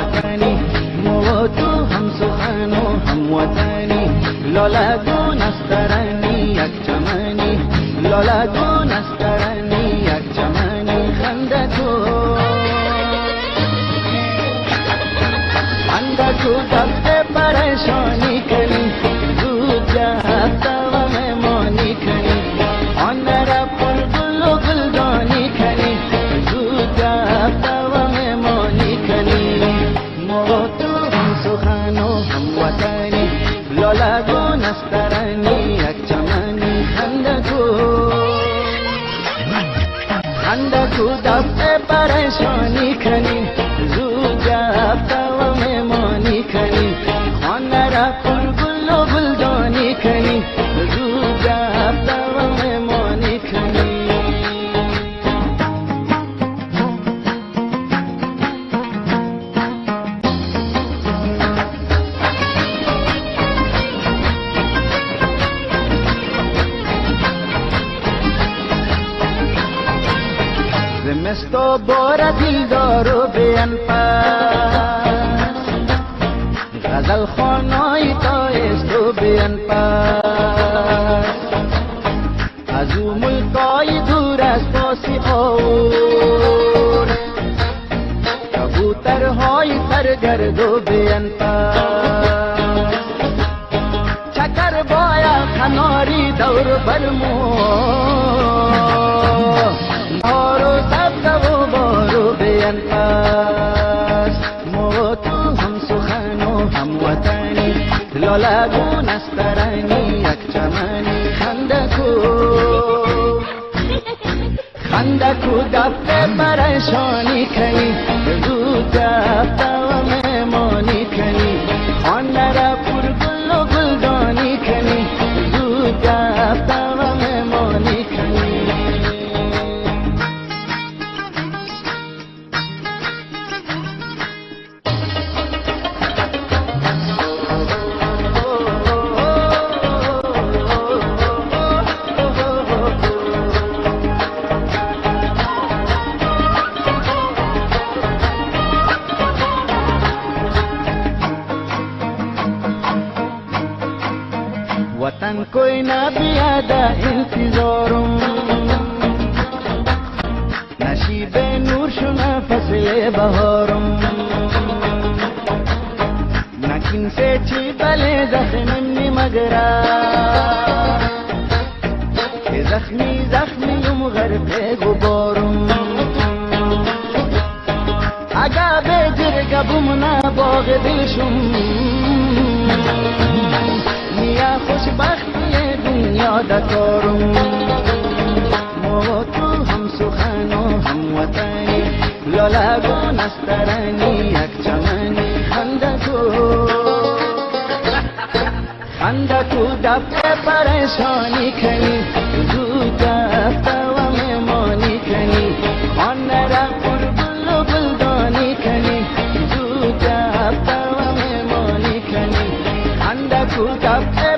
وطنی ما تو هم سخن و هم وطنی لالگو نسترنی یک چمنی لالگو نسترنی یک چمنی خندکو خندکو دفت پریشانی کنی زود جهت و مهمانی کنی آن را پر گل و گلدانی کنی زود جهت و مهمانی کنی ما تو هم سخن و هم وطنی لالگو نسترنی یک چمنی خندکو دفت پریشانی کنی زود جهت و مهمانی کنی خانه را پر گل و گلدانی کنی زود جهت و مهمانی کنی زمستو بار دلدار و بی‌انفاس غزل خوانای تایست و بی‌انفاس از او ملکای دور از پاسی آور کبوترهای سرگرد و بی‌انفاس چکر باید کناری دور برمو بارو سبز و بارو بی‌انفاس ما تو هم سخن و هم وطنی لالگو نسترنی یک چمنی خندکو دفت پریشانی کنی زود جفت و مهمانی کنی خانه را پر گل و گلدانی کنی زود جفت و مهمانی کنی वतन कोई ना बियादा इंतजारम नशीब नूर शुना फसले बहारम नकिन से छिपले जख्मी मगरा के जख्मी युम गरक़े गुबारम आगा बेजर गबुमना बाग दिलशुम या خوشبختی دنیا دکارم ما تو هم سخن و هم وطنی لالگو نسترنی یک چمنی خندکو دفت پریشانی کنی زود جفت و مهمانی کنی خانه را پر گل و گلدانی کنی زود جفت و مهمانی کنی خندکو دفت